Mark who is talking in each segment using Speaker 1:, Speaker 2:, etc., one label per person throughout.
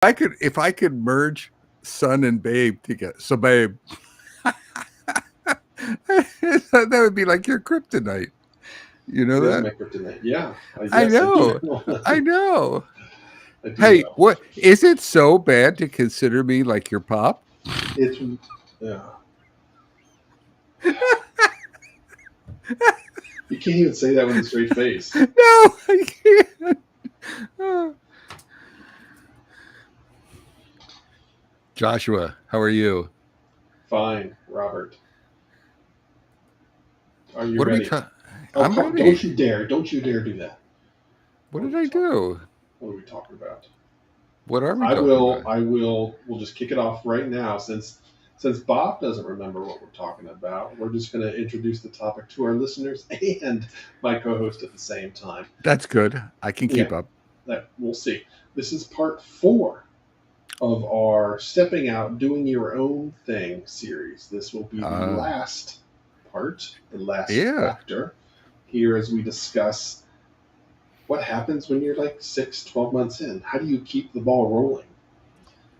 Speaker 1: If I could merge Son and Babe together, so Babe, that would be like your kryptonite. You know
Speaker 2: It is
Speaker 1: that?
Speaker 2: my kryptonite. Yeah,
Speaker 1: I
Speaker 2: yes, I do
Speaker 1: know.
Speaker 2: know.
Speaker 1: I know.
Speaker 2: I do
Speaker 1: Hey,
Speaker 2: know.
Speaker 1: what is it so bad to consider me like your pop?
Speaker 2: It's yeah. You can't even say that with a straight face.
Speaker 1: No, I can't. Oh. Joshua, how are you?
Speaker 2: Fine, Robert. Are you
Speaker 1: What are we
Speaker 2: ready?
Speaker 1: talking?
Speaker 2: Oh,
Speaker 1: I'm
Speaker 2: come! Don't
Speaker 1: ready.
Speaker 2: you dare! Don't you dare do that.
Speaker 1: What
Speaker 2: What are
Speaker 1: did
Speaker 2: we
Speaker 1: I
Speaker 2: talking?
Speaker 1: do?
Speaker 2: What are we talking about?
Speaker 1: What are we
Speaker 2: I
Speaker 1: talking
Speaker 2: will.
Speaker 1: about?
Speaker 2: I will. We'll just kick it off right now, since Bob doesn't remember what we're talking about. We're just going to introduce the topic to our listeners and my co-host at the same time.
Speaker 1: That's good. I can
Speaker 2: Yeah,
Speaker 1: keep up.
Speaker 2: that we'll see. This is part 4 of our Stepping Out, Doing Your Own Thing series. This will be the
Speaker 1: Uh,
Speaker 2: last part, the last
Speaker 1: yeah,
Speaker 2: chapter here as we discuss what happens when you're like 12 months in. How do you keep the ball rolling?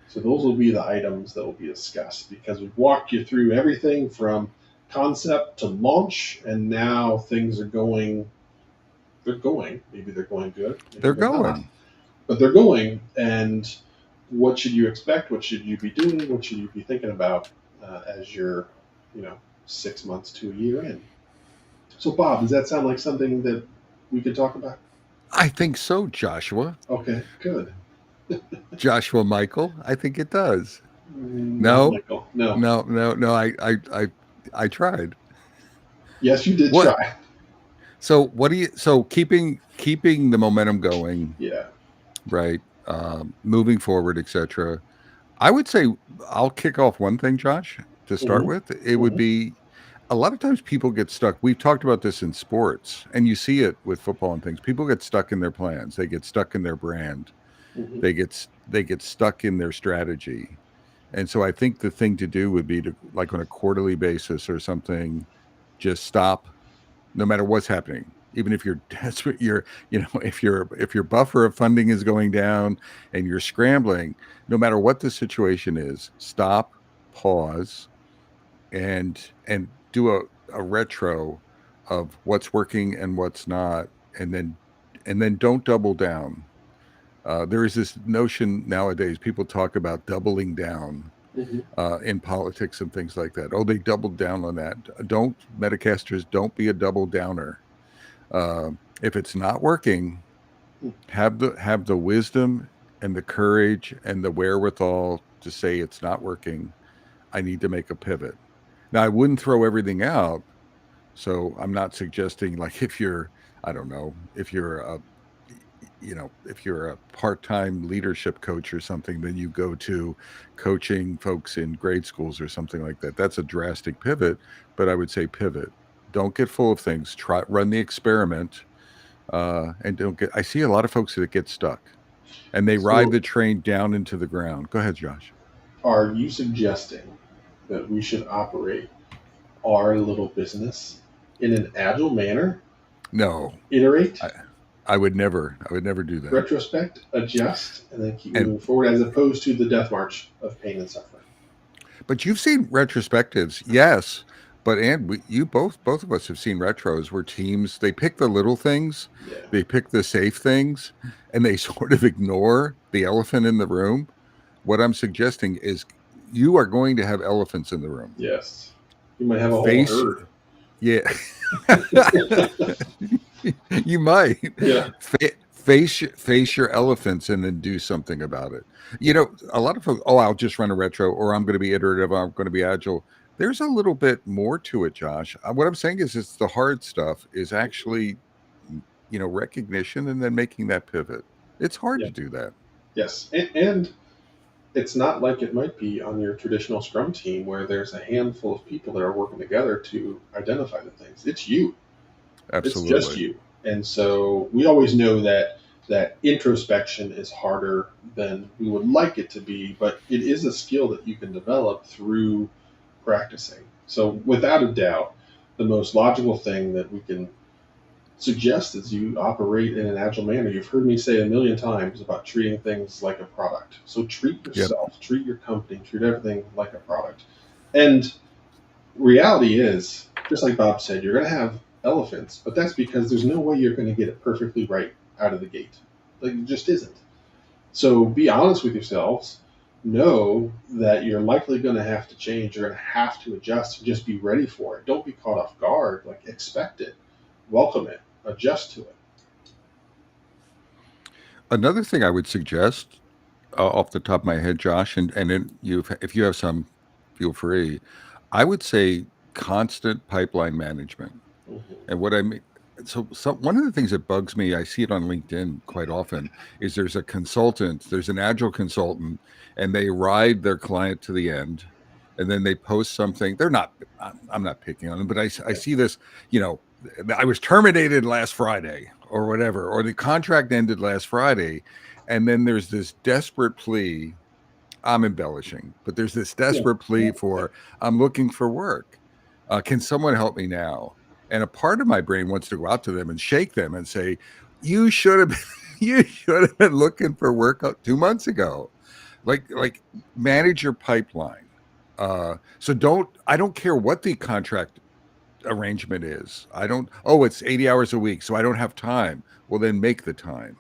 Speaker 2: So those will be the items that will be discussed because we've walked you through everything from concept to launch, and now things are going. They're going. Maybe they're going good. Maybe
Speaker 1: they're
Speaker 2: they're not.
Speaker 1: going.
Speaker 2: But they're going. And what should you expect? What should you be doing? What should you be thinking about as you're, you know, 6 months to a year in? So, Bob, does that sound like something that we could talk about?
Speaker 1: I think so, Joshua.
Speaker 2: Okay, good.
Speaker 1: Joshua Michael. I think it does.
Speaker 2: Not
Speaker 1: No,
Speaker 2: Michael. No.
Speaker 1: no. I tried.
Speaker 2: Yes, you did
Speaker 1: What?
Speaker 2: try.
Speaker 1: So what do you? So keeping the momentum going,
Speaker 2: Yeah.
Speaker 1: right? Moving forward, etc. I would say I'll kick off one thing, Josh, to start
Speaker 2: Hmm.
Speaker 1: with. It would
Speaker 2: Hmm.
Speaker 1: be a lot of times people get stuck. We've talked about this in sports, and you see it with football and things. People get stuck in their plans. They get stuck in their brand.
Speaker 2: Hmm.
Speaker 1: They get stuck in their strategy. And so I think the thing to do would be to, like on a quarterly basis or something, just stop no matter what's happening. Even if you're desperate, if your buffer of funding is going down and you're scrambling, no matter what the situation is, stop, pause, and do a retro of what's working and what's not, and then don't double down. There is this notion nowadays. People talk about doubling down
Speaker 2: Hmm.
Speaker 1: in politics and things like that. Oh, they doubled down on that. Don't Metacasters, don't be a double downer. If it's not working, have the wisdom and the courage and the wherewithal to say it's not working. I need to make a pivot. Now, I wouldn't throw everything out. So I'm not suggesting like if you're, I don't know, if you're a part-time leadership coach or something, then you go to coaching folks in grade schools or something like that. That's a drastic pivot, but I would say pivot. Don't get full of things. Try run the experiment, and don't get. I see a lot of folks that get stuck, and they ride
Speaker 2: So,
Speaker 1: the train down into the ground. Go ahead, Josh.
Speaker 2: are you suggesting that we should operate our little business in an agile manner,
Speaker 1: No,
Speaker 2: iterate,
Speaker 1: I, I would never. I would never do that.
Speaker 2: retrospect, adjust, and then keep
Speaker 1: And
Speaker 2: moving forward, as opposed to the death march of pain and suffering?
Speaker 1: but you've seen retrospectives, yes. But you both of us have seen retros where teams they pick the little things,
Speaker 2: Yeah.
Speaker 1: they pick the safe things, and they sort of ignore the elephant in the room. What I'm suggesting is you are going to have elephants in the room.
Speaker 2: Yes. You might have a whole
Speaker 1: Face,
Speaker 2: herd.
Speaker 1: yeah, you might
Speaker 2: Yeah.
Speaker 1: face your elephants and then do something about it. A lot of folks, oh, I'll just run a retro, or I'm going to be iterative, I'm going to be agile. There's a little bit more to it, Josh. What I'm saying is, it's the hard stuff is actually, recognition and then making that pivot. It's hard
Speaker 2: Yeah.
Speaker 1: to do that.
Speaker 2: Yes. And it's not like it might be on your traditional Scrum team where there's a handful of people that are working together to identify the things. It's you. It's just
Speaker 1: Absolutely.
Speaker 2: you. And so we always know that introspection is harder than we would like it to be, but it is a skill that you can develop through practicing. So without a doubt, the most logical thing that we can suggest as you operate in an agile manner. You've heard me say a million times about treating things like a product. So treat
Speaker 1: Yep.
Speaker 2: yourself, treat your company, treat everything like a product. And reality is, just like Bob said, you're going to have elephants, but that's because there's no way you're going to get it perfectly right out of the gate. Like, it just isn't. So be honest with yourselves. Know that you're likely going to have to change. You're going to have to adjust and just be ready for it. Don't be caught off guard. Like, expect it, welcome it, adjust to it.
Speaker 1: Another thing I would suggest, off the top of my head, Josh, and then if you have some, feel free. I would say constant pipeline management.
Speaker 2: Mm-hmm.
Speaker 1: And what I mean, so one of the things that bugs me, I see it on LinkedIn quite often, is there's an agile consultant, and they ride their client to the end, and then they post something. I'm not picking on them, but I see this, you know, I was terminated last Friday or whatever, or the contract ended last Friday. And then there's this desperate plea. I'm embellishing, but there's this
Speaker 2: Yeah.
Speaker 1: desperate plea for, I'm looking for work. Can someone help me now? And a part of my brain wants to go out to them and shake them and say, you should have been, you should have been looking for work 2 months ago. Like manage your pipeline. I don't care what the contract arrangement is. It's 80 hours a week, so I don't have time. Well, then make the time,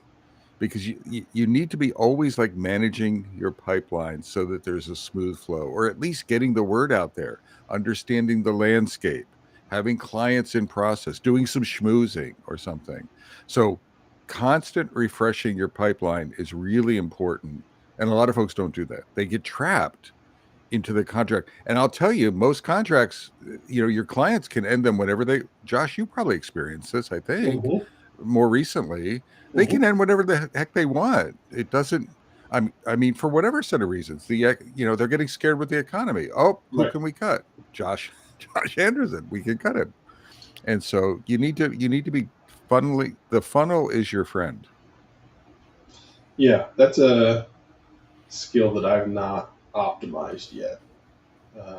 Speaker 1: because you need to be always like managing your pipeline so that there's a smooth flow, or at least getting the word out there, understanding the landscape, having clients in process, doing some schmoozing or something. So constant refreshing your pipeline is really important. And a lot of folks don't do that. They get trapped into the contract. And I'll tell you, most contracts, your clients can end them whenever Josh, you probably experienced this, I think,
Speaker 2: Mm-hmm.
Speaker 1: more recently. They
Speaker 2: Mm-hmm.
Speaker 1: can end whatever the heck they want. It doesn't, I mean, for whatever set of reasons, they're getting scared with the economy. Oh, who
Speaker 2: Right.
Speaker 1: can we cut? Josh Anderson, we can cut him. And so you need to be the funnel is your friend.
Speaker 2: Yeah, that's a skill that I've not optimized yet.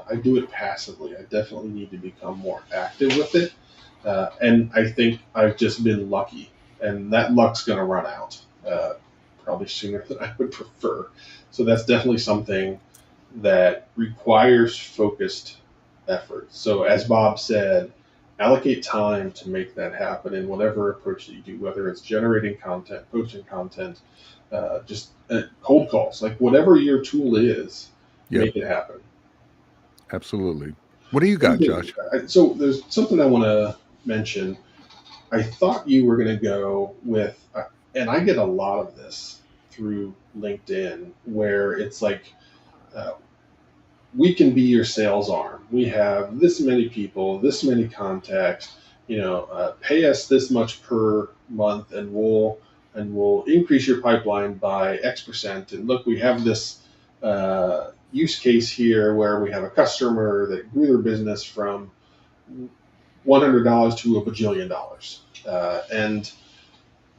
Speaker 2: I do it passively. I definitely need to become more active with it. And I think I've just been lucky, and that luck's going to run out probably sooner than I would prefer. So that's definitely something that requires focused effort. So, as Bob said, allocate time to make that happen in whatever approach that you do, whether it's generating content, posting content, just cold calls, like whatever your tool is,
Speaker 1: Yep,
Speaker 2: make it happen.
Speaker 1: absolutely. What do you got, Josh?
Speaker 2: So there's something I want to mention. I thought you were going to go with, and I get a lot of this through LinkedIn, where it's like, uh, we can be your sales arm. We have this many people, this many contacts. Pay us this much per month, and we'll increase your pipeline by X%. And look, we have this use case here where we have a customer that grew their business from $100 to $1 bajillion. And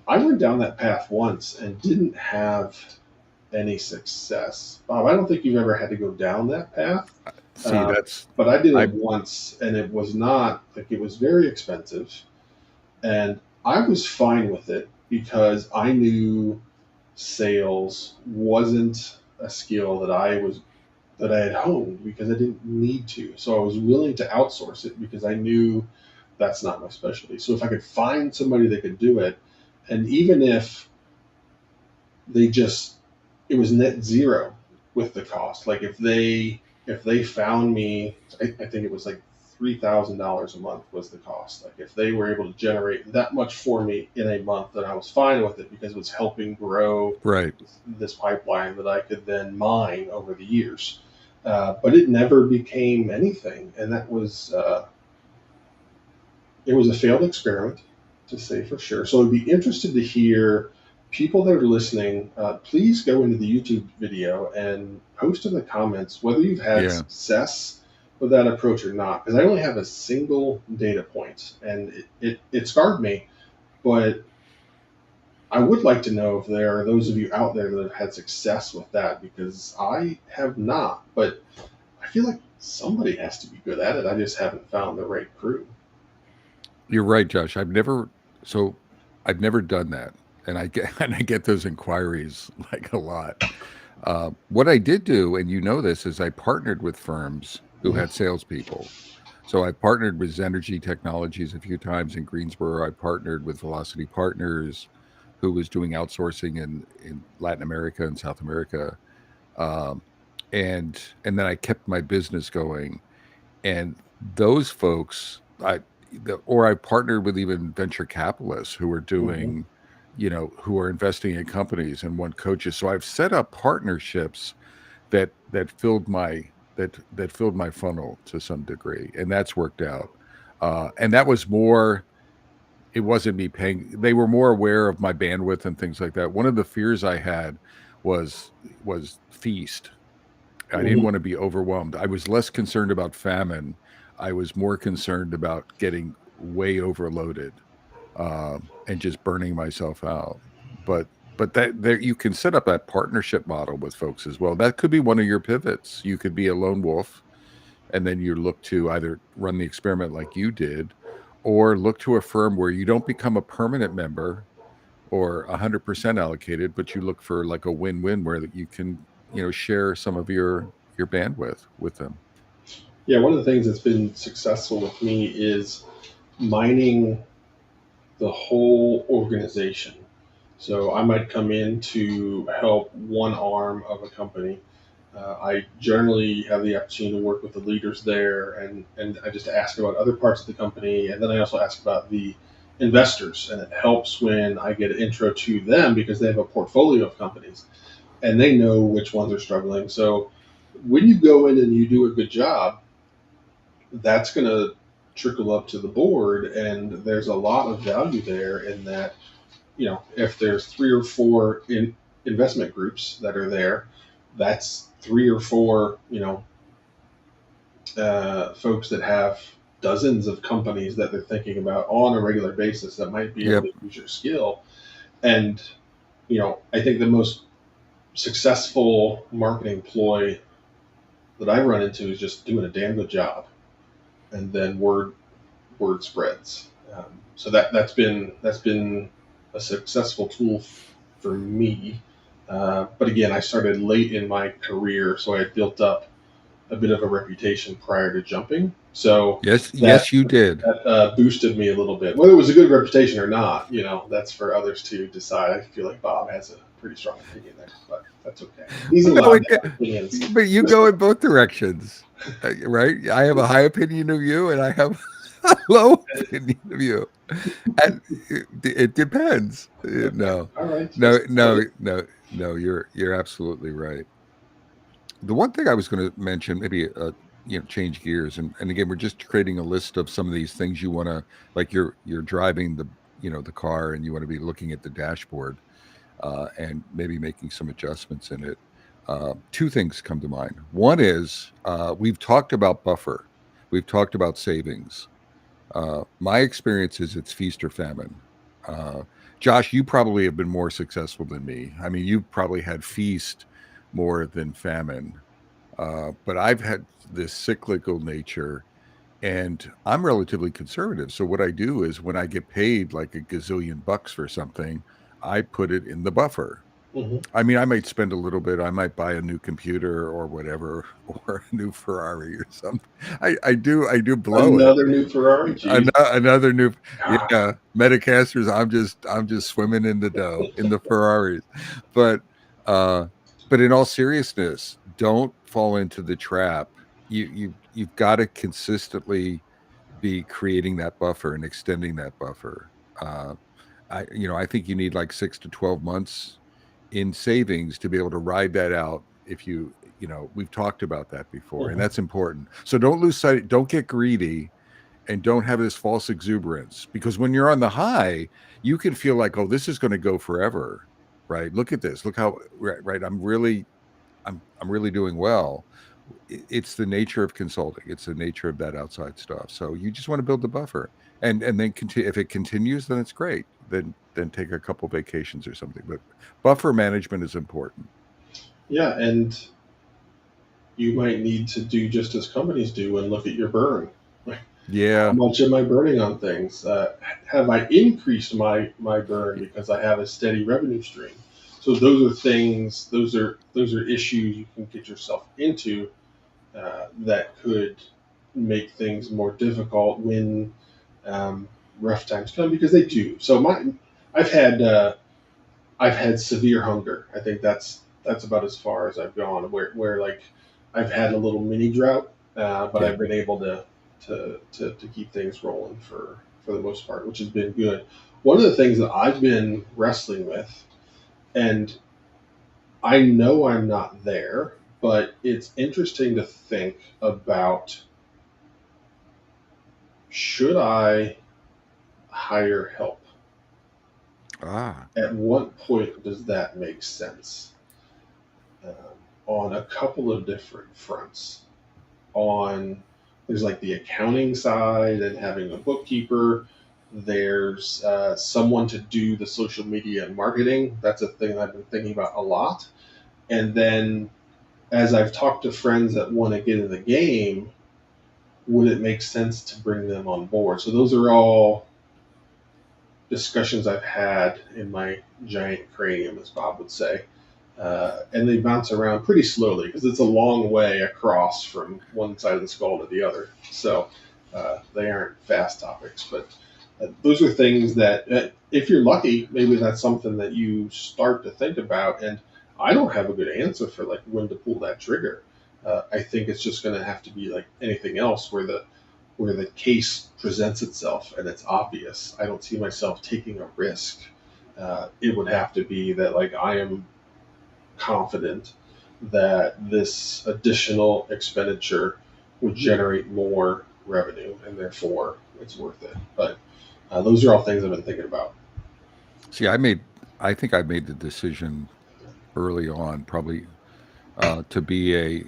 Speaker 2: I went down that path once and didn't have any success. Bob, I don't think you've ever had to go down that path.
Speaker 1: See, that's
Speaker 2: But I did
Speaker 1: I
Speaker 2: it once, and it was not like, it was very expensive, and I was fine with it because I knew sales wasn't a skill that I had honed because I didn't need to. So I was willing to outsource it because I knew that's not my specialty. So if I could find somebody that could do it, and even if they just it was net zero with the cost. Like if they found me, I think it was like $3,000 a month was the cost. Like if they were able to generate that much for me in a month, then I was fine with it because it was helping grow
Speaker 1: right.
Speaker 2: this pipeline that I could then mine over the years. But it never became anything, and that was it was a failed experiment, to say for sure. So I'd be interested to hear people that are listening. Please go into the YouTube video and post in the comments whether you've had
Speaker 1: Yeah.
Speaker 2: success with that approach or not. Because I only have a single data point, and it scarred me. But I would like to know if there are those of you out there that have had success with that, because I have not. But I feel like somebody has to be good at it. I just haven't found the right crew.
Speaker 1: You're right, Josh. I've never So I've never done that, and I get and I get those inquiries like a lot. What I did do, and you know this, is I partnered with firms who
Speaker 2: Mhm.
Speaker 1: had salespeople. So I partnered with Zenergy Technologies a few times in Greensboro. I partnered with Velocity Partners, who was doing outsourcing in Latin America and South America, um, and then I kept my business going. And those folks, or I partnered with even venture capitalists who are
Speaker 2: Mhm.
Speaker 1: doing, who are investing in companies and want coaches. So I've set up partnerships that filled my funnel to some degree, and that's worked out. And that was more. It wasn't me paying. They were more aware of my bandwidth and things like that. One of the fears I had was feast. I didn't
Speaker 2: Mhm.
Speaker 1: want to be overwhelmed. I was less concerned about famine. I was more concerned about getting way overloaded, and just burning myself out. But that there you can set up that partnership model with folks as well. That could be one of your pivots. You could be a lone wolf, and then you look to either run the experiment like you did, or look to a firm where you don't become a permanent member or 100% allocated, but you look for like a win-win where that you can, share some of your bandwidth with them.
Speaker 2: Yeah, one of the things that's been successful with me is mining the whole organization. So I might come in to help one arm of a company. I generally have the opportunity to work with the leaders there, and I just ask about other parts of the company, and then I also ask about the investors, and it helps when I get an intro to them because they have a portfolio of companies and they know which ones are struggling. So when you go in and you do a good job, that's going to trickle up to the board, and there's a lot of value there in that. If there's three or four investment groups that are there, that's three or four folks that have dozens of companies that they're thinking about on a regular basis that might be able
Speaker 1: Yep.
Speaker 2: to use your skill. And I think the most successful marketing ploy that I've run into is just doing a damn good job, and then word spreads. So that's been a successful tool for me. But again, I started late in my career, so I had built up a bit of a reputation prior to jumping. So
Speaker 1: Yes,
Speaker 2: that
Speaker 1: yes, you did.
Speaker 2: boosted me a little bit. Whether it was a good reputation or not, that's for others to decide. I feel like Bob has a pretty strong opinion there, but that's okay. He's
Speaker 1: No,
Speaker 2: allowed to have opinions.
Speaker 1: but you go in both directions, right? I have a high opinion of you, and I have a low opinion of you, and it depends.
Speaker 2: Okay,
Speaker 1: No,
Speaker 2: all right.
Speaker 1: no, no, no, no. You're absolutely right. The one thing I was going to mention, maybe change gears, and again, we're just creating a list of some of these things you want to, like you're driving the car, and you want to be looking at the dashboard, and maybe making some adjustments in it. Two things come to mind. One is, we've talked about buffer, we've talked about savings. My experience is it's feast or famine. Uh, Josh, you probably have been more successful than me. I mean, you've probably had feast more than famine. But I've had this cyclical nature, and I'm relatively conservative. So what I do is when I get paid like a gazillion bucks for something, I put it in the buffer.
Speaker 2: Mhm.
Speaker 1: I mean, I might spend a little bit. I might buy a new computer or whatever, or a new Ferrari or something. I do blow it.
Speaker 2: Another new Ferrari. Jeez.
Speaker 1: Another new,
Speaker 2: God.
Speaker 1: yeah, Metacasters. I'm just swimming in the dough in the Ferraris, but uh, but in all seriousness, don't fall into the trap. You've got to consistently be creating that buffer and extending that buffer. Uh, I think you need like 6 to 12 months in savings to be able to ride that out. If we've talked about that before, and
Speaker 2: Mhm.
Speaker 1: that's important. So don't lose sight. Don't get greedy, and don't have this false exuberance, because when you're on the high, you can feel like, oh, this is going to go forever, right? Look at this. Look how right. I'm really doing well. It's the nature of consulting. It's the nature of that outside stuff. So you just want to build the buffer, and then continue. If it continues, then it's great. Then take a couple vacations or something. But buffer management is important.
Speaker 2: Yeah, and you might need to do just as companies do and look at your burn.
Speaker 1: Yeah.
Speaker 2: How much am I burning on things? Have I increased my burn because I have a steady revenue stream? So those are things. Those are issues you can get yourself into that could make things more difficult when rough times come, because they do. So I've had uh, I've had severe hunger. I think that's about as far as I've gone. Where like I've had a little mini drought, but
Speaker 1: Yeah.
Speaker 2: I've been able to keep things rolling for the most part, which has been good. One of the things that I've been wrestling with, and I know I'm not there, but it's interesting to think about: should I hire help?
Speaker 1: Ah.
Speaker 2: At what point does that make sense? Um, on a couple of different fronts. On There's like the accounting side and having a bookkeeper. There's someone to do the social media and marketing. That's a thing I've been thinking about a lot. And then as I've talked to friends that want to get in the game, would it make sense to bring them on board? So those are all discussions I've had in my giant cranium, as Bob would say. And they bounce around pretty slowly because it's a long way across from one side of the skull to the other. So they aren't fast topics, but those are things that, if you're lucky, maybe that's something that you start to think about. And I don't have a good answer for like when to pull that trigger. I think it's just going to have to be like anything else, where the case presents itself and it's obvious. I don't see myself taking a risk. It would have to be that like I am confident that this additional expenditure would generate more revenue, and therefore it's worth it. But those are all things I've been thinking about.
Speaker 1: See, I think I made the decision early on, probably to be a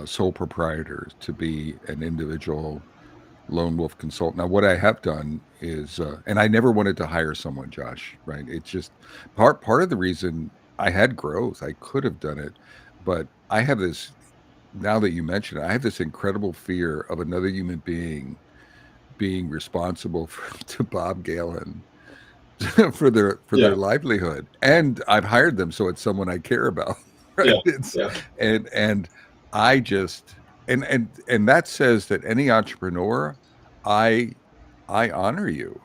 Speaker 1: sole proprietor, to be an individual lone wolf consultant. Now, what I have done is, and I never wanted to hire someone, Josh, right? It's just part of the reason I had growth. I could have done it, but I have this, now that you mention it, I have this incredible fear of another human being responsible to Bob Galen for
Speaker 2: Yeah,
Speaker 1: their livelihood. And I've hired them, so it's someone I care about, right?
Speaker 2: yeah,
Speaker 1: It's
Speaker 2: yeah.
Speaker 1: and I just and that says that any entrepreneur, I I honor you.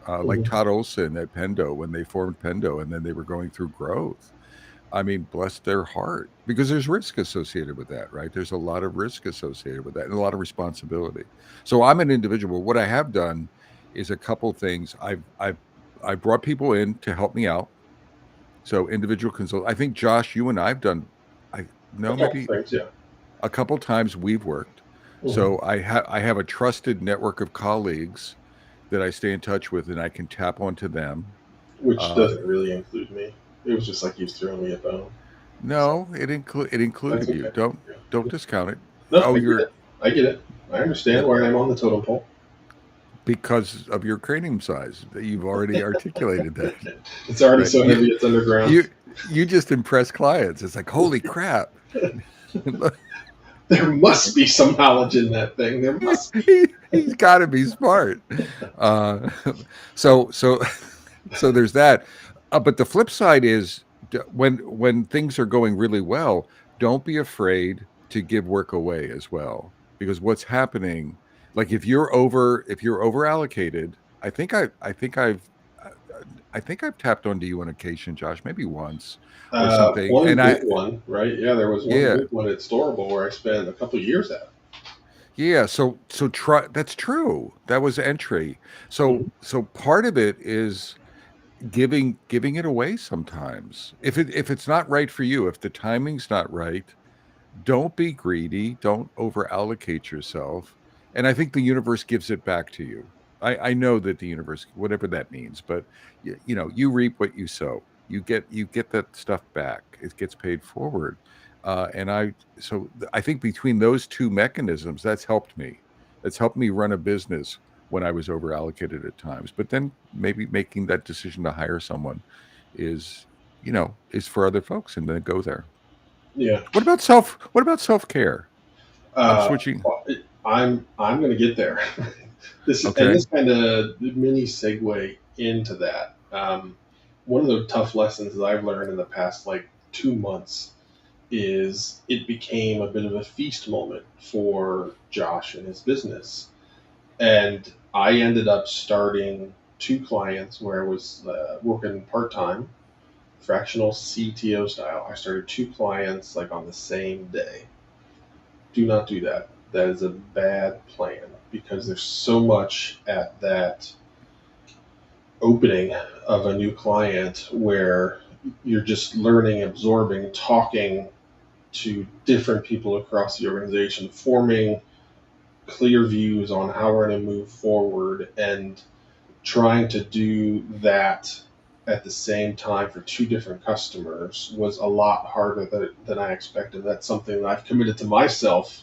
Speaker 1: Like
Speaker 2: Mhm.
Speaker 1: Todd Olson at Pendo, when they formed Pendo and then they were going through growth. I mean, bless their heart, because there's risk associated with that, right? There's a lot of risk associated with that and a lot of responsibility. So I'm an individual. What I have done is a couple things. I brought people in to help me out. So individual consult. I think Josh, you and I've done. I
Speaker 2: A
Speaker 1: no,
Speaker 2: couple
Speaker 1: maybe
Speaker 2: things, yeah.
Speaker 1: a couple times we've worked.
Speaker 2: Hmm.
Speaker 1: So I have a trusted network of colleagues that I stay in touch with, and I can tap onto them.
Speaker 2: Which
Speaker 1: Uh,
Speaker 2: doesn't really include me. It was just like he was throwing me a bone. So
Speaker 1: no, it
Speaker 2: that's
Speaker 1: included you.
Speaker 2: okay.
Speaker 1: Don't
Speaker 2: Yeah.
Speaker 1: discount it.
Speaker 2: No,
Speaker 1: Oh,
Speaker 2: I get
Speaker 1: you're
Speaker 2: it. I get it. I understand where I am on the totem pole.
Speaker 1: because of your cranium size. You've already articulated that,
Speaker 2: It's already
Speaker 1: right?
Speaker 2: so heavy it's underground.
Speaker 1: You just impress clients. It's like, holy crap.
Speaker 2: There must be some knowledge in that thing. There must be.
Speaker 1: He's got to be smart. Uh, so so so there's that. But the flip side is, when things are going really well, don't be afraid to give work away as well, because what's happening, like if you're over allocated, I think I've tapped onto you on occasion, Josh, maybe once or something,
Speaker 2: One
Speaker 1: and
Speaker 2: big one, right? Yeah, there was one
Speaker 1: yeah.
Speaker 2: big one at Storable where I spent a couple of years at.
Speaker 1: Yeah, so try, that's true. That was entry.
Speaker 2: Mhm.
Speaker 1: So part of it is giving it away sometimes. If it's not right for you, if the timing's not right, don't be greedy, don't over allocate yourself. And I think the universe gives it back to you. I know that the universe, whatever that means, but you know, you reap what you sow. You get that stuff back. It gets paid forward. And I think between those two mechanisms, that's helped me. It's helped me run a business when I was over allocated at times. But then maybe making that decision to hire someone is, is for other folks, and then go there.
Speaker 2: Yeah.
Speaker 1: What about self-care? I'm
Speaker 2: Uh,
Speaker 1: switching.
Speaker 2: I'm going to get there.
Speaker 1: Okay.
Speaker 2: This kind of mini segue into that. One of the tough lessons that I've learned in the past like 2 months is it became a bit of a feast moment for Josh and his business. And I ended up starting two clients where I was working part time, fractional CTO style. I started two clients like on the same day. Do not do that. That is a bad plan because there's so much at that opening of a new client where you're just learning, absorbing, talking to different people across the organization, forming clear views on how we're going to move forward, and trying to do that at the same time for two different customers was a lot harder than I expected. That's something that I've committed to myself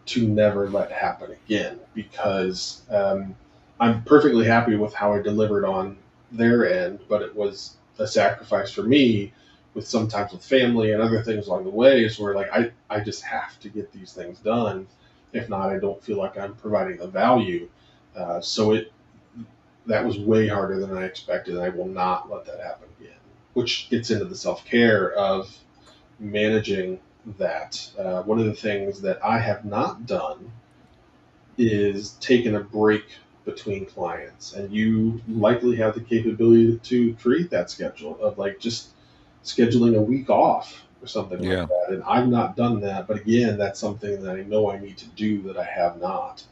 Speaker 2: to never let happen again because I'm perfectly happy with how I delivered on their end, but it was a sacrifice for me with sometimes with family and other things along the way is where like I just have to get these things done. If not, I don't feel like I'm providing the value. So it that was way harder than I expected, and I will not let that happen again. Which gets into the self care of managing that. One of the things that I have not done is taken a break between clients, and you likely have the capability to create that schedule of like just scheduling a week off or something like
Speaker 1: Yeah.
Speaker 2: that. And I've not done that, but again, that's something that I know I need to do that I have not.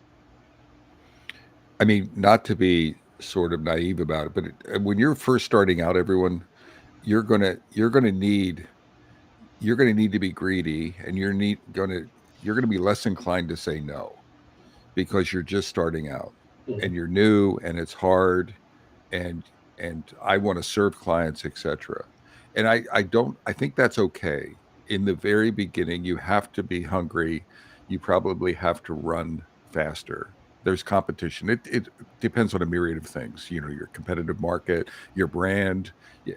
Speaker 1: I mean, not to be sort of naive about it, but when you're first starting out, everyone, you're gonna need to be greedy, and you're gonna be less inclined to say no because you're just starting out
Speaker 2: Mhm.
Speaker 1: and you're new and it's hard, and I want to serve clients, etc. And I think that's okay. In the very beginning, you have to be hungry. You probably have to run faster. There's competition. It depends on a myriad of things. Your competitive market, your brand.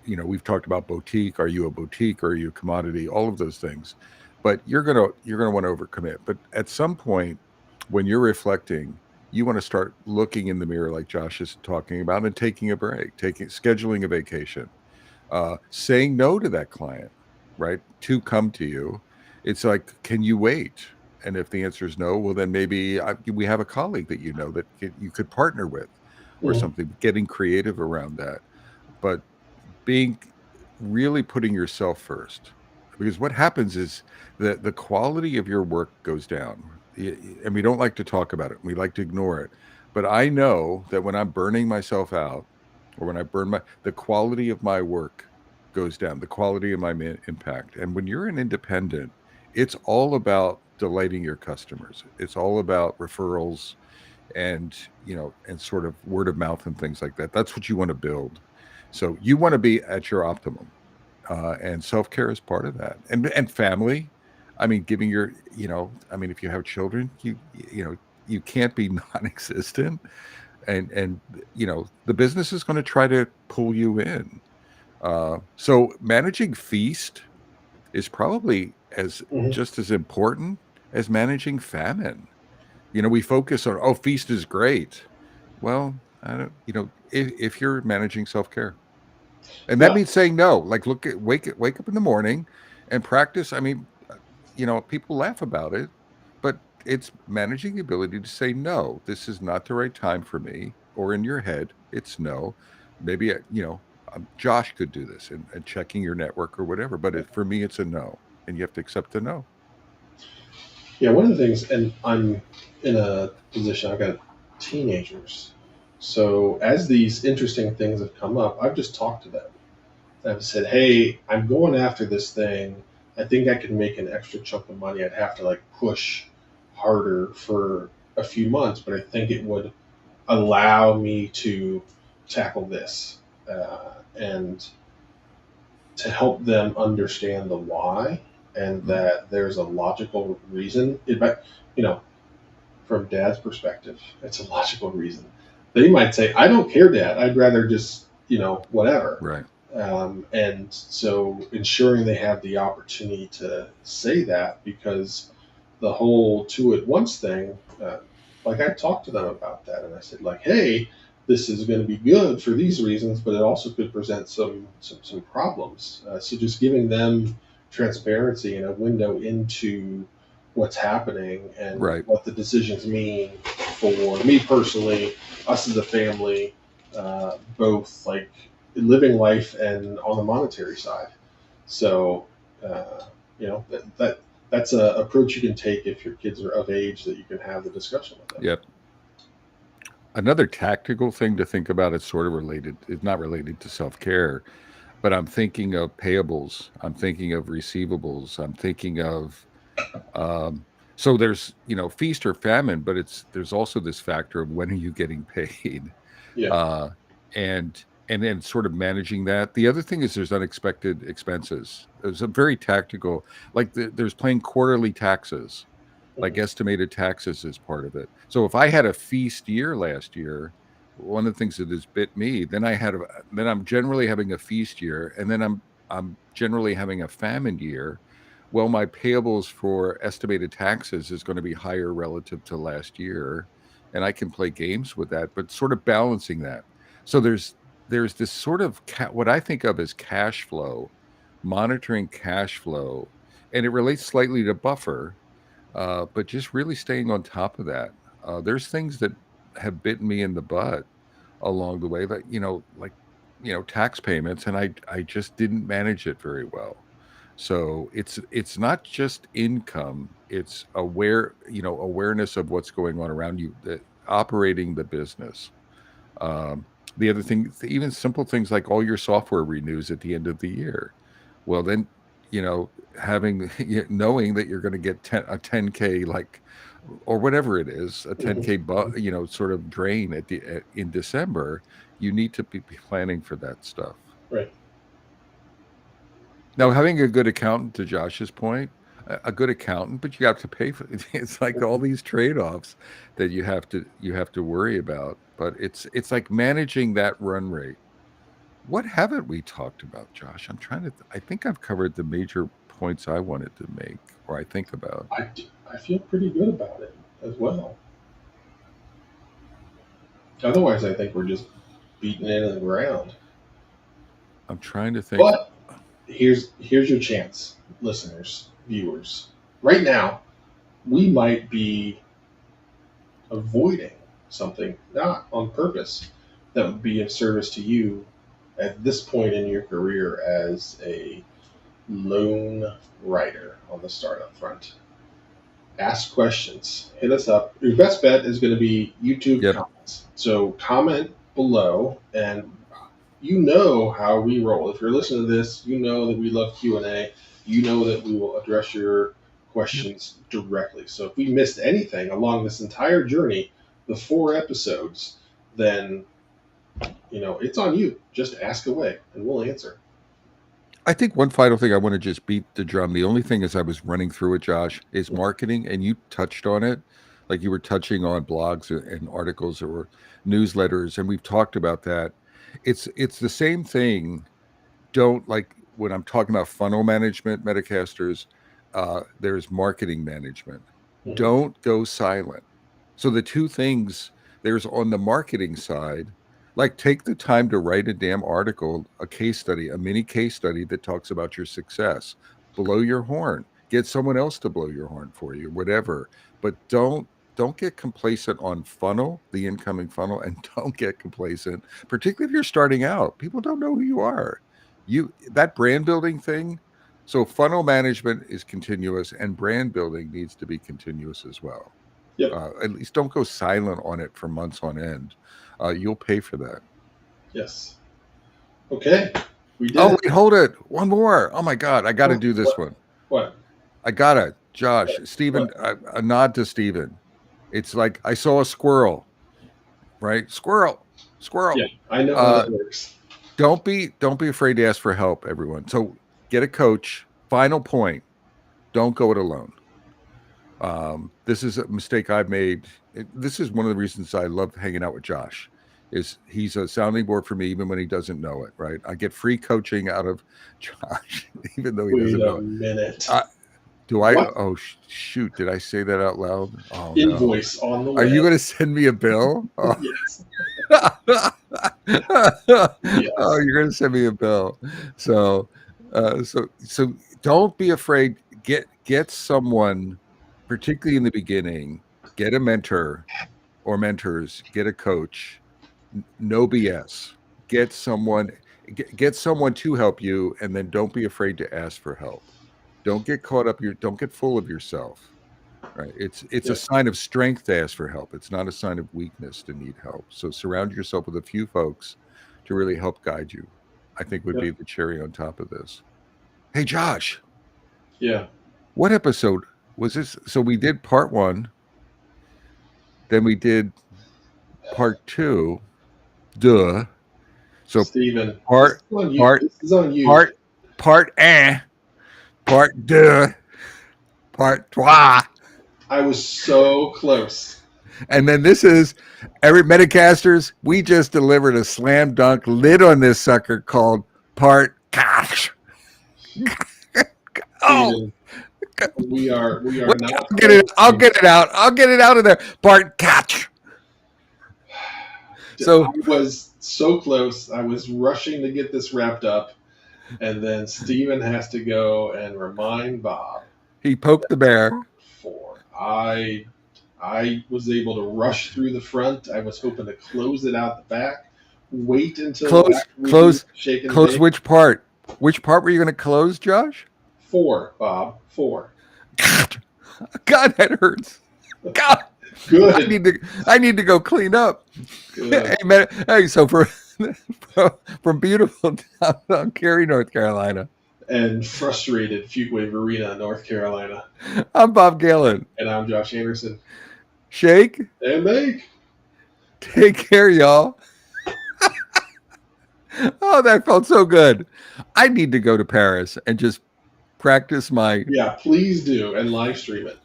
Speaker 1: We've talked about boutique. Are you a boutique? Or are you a commodity? All of those things. But you're gonna want to overcommit. But at some point, when you're reflecting, you want to start looking in the mirror like Josh is talking about and taking a break, scheduling a vacation, saying no to that client, right? To come to you. It's like, can you wait? And if the answer is no, well, then maybe we have a colleague that you could partner with or
Speaker 2: Mhm.
Speaker 1: something, getting creative around that. But being really putting yourself first, because what happens is that the quality of your work goes down. And we don't like to talk about it, we like to ignore it, but I know that when I'm burning myself out, or when I burn the quality of my work goes down, the quality of my impact. And when you're an independent, it's all about delighting your customers, it's all about referrals, and sort of word of mouth and things like that. That's what you want to build. So you want to be at your optimum, and self care is part of that, and family. I mean, giving I mean, if you have children, you can't be non-existent, and the business is going to try to pull you in. So managing feast is probably as
Speaker 2: Mhm.
Speaker 1: just as important as managing famine. We focus on, oh, feast is great. Well, I don't, if you're managing self care, and that
Speaker 2: Yeah,
Speaker 1: means saying no. Like, wake up in the morning and practice. I mean, people laugh about it, but it's managing the ability to say no. This is not the right time for me. Or in your head, it's no. Maybe Josh could do this, and checking your network or whatever. But for me, it's a no, and you have to accept the no.
Speaker 2: yeah. One of the things, and I'm in a position. I've got teenagers, so as these interesting things have come up, I've just talked to them. I've said, "Hey, I'm going after this thing. I think I can make an extra chunk of money. I'd have to like push harder for a few months, but I think it would allow me to tackle this and to help them understand the why and
Speaker 1: Mm.
Speaker 2: that there's a logical reason. You know, from dad's perspective, it's a logical reason. They might say, I don't care, dad. I'd rather just, whatever.
Speaker 1: Right.
Speaker 2: And so ensuring they have the opportunity to say that because the whole two at once thing, like I talked to them about that, and I said, like, hey, this is going to be good for these reasons, but it also could present some problems. So just giving them transparency and a window into what's happening and
Speaker 1: Right.
Speaker 2: what the decisions mean for me personally, us as a family, both like living life and on the monetary side. So, uh, that's a approach you can take if your kids are of age that you can have the discussion with them.
Speaker 1: Yep. Another tactical thing to think about, it's sort of related, it's not related to self-care, but I'm thinking of payables. I'm thinking of receivables. I'm thinking of, um, so there's, feast or famine, but there's also this factor of when are you getting paid?
Speaker 2: Yeah.
Speaker 1: Uh, and then sort of managing that. The other thing is there's unexpected expenses. There's a very tactical, like there's paying quarterly taxes, like
Speaker 2: Mhm.
Speaker 1: estimated taxes is part of it. So if I had a feast year last year, one of the things that has bit me, then I'm generally having a feast year, and then I'm generally having a famine year. Well, my payables for estimated taxes is going to be higher relative to last year, and I can play games with that, but sort of balancing that. So there's this sort of what I think of as cash flow, monitoring cash flow, and it relates slightly to buffer, but just really staying on top of that. There's things that have bitten me in the butt along the way, that tax payments, and I just didn't manage it very well. So it's not just income; it's awareness of what's going on around you, that operating the business. Um, the other thing, even simple things like all your software renews at the end of the year. Well, then, having knowing that you're going to get a 10K, like, or whatever it is, a
Speaker 2: Mhm.
Speaker 1: 10K,
Speaker 2: Mhm.
Speaker 1: sort of drain in December. You need to be planning for that stuff.
Speaker 2: Right.
Speaker 1: Now, having a good accountant, to Josh's point, a good accountant, but you have to pay for it. It's like all these trade-offs that you have to worry about. But it's like managing that run rate. What haven't we talked about, Josh? I think I've covered the major points I wanted to make, or I think about.
Speaker 2: I feel pretty good about it as well. Otherwise, I think we're just beating it in the ground.
Speaker 1: I'm trying to think.
Speaker 2: But here's your chance, listeners, viewers. Right now, we might be avoiding something, not on purpose, that would be of service to you at this point in your career as a lone writer on the startup front. Ask questions. Hit us up. Your best bet is going to be YouTube
Speaker 1: Yep.
Speaker 2: comments. So comment below, and you know how we roll. If you're listening to this, you know that we love Q&A. You know that we will address your
Speaker 1: Yep.
Speaker 2: questions directly. So if we missed anything along this entire journey, the 4 episodes, then it's on you. Just ask away, and we'll answer.
Speaker 1: I think one final thing I want to just beat the drum. The only thing as I was running through it, Josh, is marketing, and you touched on it, like you were touching on blogs and articles or newsletters, and we've talked about that. It's the same thing. Don't, like, when I'm talking about funnel management, Metacasters, there's marketing management.
Speaker 2: Mhm.
Speaker 1: Don't go silent. So the two things, there's on the marketing side, like, take the time to write a damn article, a case study, a mini case study that talks about your success. Blow your horn. Get someone else to blow your horn for you, whatever. But don't get complacent on funnel, the incoming funnel, and don't get complacent, particularly if you're starting out. People don't know who you are. That brand building thing. So funnel management is continuous, and brand building needs to be continuous as well.
Speaker 2: Yep.
Speaker 1: At least don't go silent on it for months on end. You'll pay for that.
Speaker 2: Yes. Okay. We did
Speaker 1: Oh,
Speaker 2: it.
Speaker 1: wait, hold it. One more. Oh my God, I got to
Speaker 2: Oh,
Speaker 1: do this
Speaker 2: what?
Speaker 1: one.
Speaker 2: What?
Speaker 1: I got it. Josh,
Speaker 2: What?
Speaker 1: Stephen, a nod to Stephen. It's like I saw a squirrel, right? Squirrel,
Speaker 2: Yeah,
Speaker 1: squirrel.
Speaker 2: I know how
Speaker 1: Uh,
Speaker 2: that works.
Speaker 1: don't be afraid to ask for help, everyone. So get a coach. Final point. Don't go it alone. This is a mistake I've made. This is one of the reasons I love hanging out with Josh. Is he's a sounding board for me even when he doesn't know it. Right? I get free coaching out of Josh, even though he
Speaker 2: Wait
Speaker 1: doesn't
Speaker 2: a
Speaker 1: know it.
Speaker 2: minute.
Speaker 1: Uh, Do I?
Speaker 2: What?
Speaker 1: Oh shoot! Did I say that out loud? Oh no!
Speaker 2: Invoice on the
Speaker 1: Are
Speaker 2: way.
Speaker 1: you going to send me a bill? Oh,
Speaker 2: Yes.
Speaker 1: oh, you're going to send me a bill. So, so don't be afraid. Get someone, particularly in the beginning. Get a mentor or mentors. Get a coach. No BS. Get someone. Get someone to help you, and then don't be afraid to ask for help. Don't get caught up. Don't get full of yourself. Right. It's
Speaker 2: Yeah.
Speaker 1: a sign of strength to ask for help. It's not a sign of weakness to need help. So surround yourself with a few folks to really help guide you. I think would
Speaker 2: Yep.
Speaker 1: be the cherry on top of this. Hey Josh,
Speaker 2: Yeah.
Speaker 1: what episode was this? So we did part 1, then we did part 2. Duh. So
Speaker 2: Steven,
Speaker 1: part
Speaker 2: this is on you.
Speaker 1: part
Speaker 2: This is on you.
Speaker 1: part part deux, part trois.
Speaker 2: I was so close.
Speaker 1: And then this is every Metacasters. We just delivered a slam dunk lid on this sucker called Part Gosh. Oh,
Speaker 2: Steven, we are
Speaker 1: wait,
Speaker 2: not.
Speaker 1: I'll get it out. I'll get it out of there. Part Catch. So
Speaker 2: I was so close. I was rushing to get this wrapped up, and then Steven has to go and remind Bob.
Speaker 1: he poked the bear.
Speaker 2: 4. I was able to rush through the front. I was hoping to close it out the back. Wait until
Speaker 1: Close
Speaker 2: shake and
Speaker 1: close
Speaker 2: bake.
Speaker 1: which part? Which part were you going to close, Josh?
Speaker 2: 4, Bob. 4.
Speaker 1: God, that hurts. God,
Speaker 2: Good.
Speaker 1: I need to go clean up.
Speaker 2: Good.
Speaker 1: Hey, man, hey, so from beautiful downtown Cary, North Carolina,
Speaker 2: And frustrated Fuquay Arena, North Carolina.
Speaker 1: I'm Bob Galen.
Speaker 2: And I'm Josh Anderson.
Speaker 1: Shake.
Speaker 2: And make.
Speaker 1: Take care, y'all. Oh, that felt so good. I need to go to Paris and just practice my.
Speaker 2: Yeah, please do and live stream it.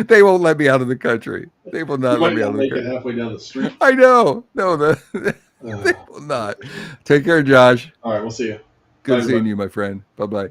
Speaker 1: They won't let me out of the country. They will not
Speaker 2: You
Speaker 1: let
Speaker 2: might
Speaker 1: me out
Speaker 2: not
Speaker 1: of the
Speaker 2: make it
Speaker 1: country.
Speaker 2: halfway down the street.
Speaker 1: I know. No, they will not. Take care, Josh.
Speaker 2: All right, we'll see you.
Speaker 1: Good
Speaker 2: Bye,
Speaker 1: seeing
Speaker 2: everybody.
Speaker 1: you, my friend. Bye bye.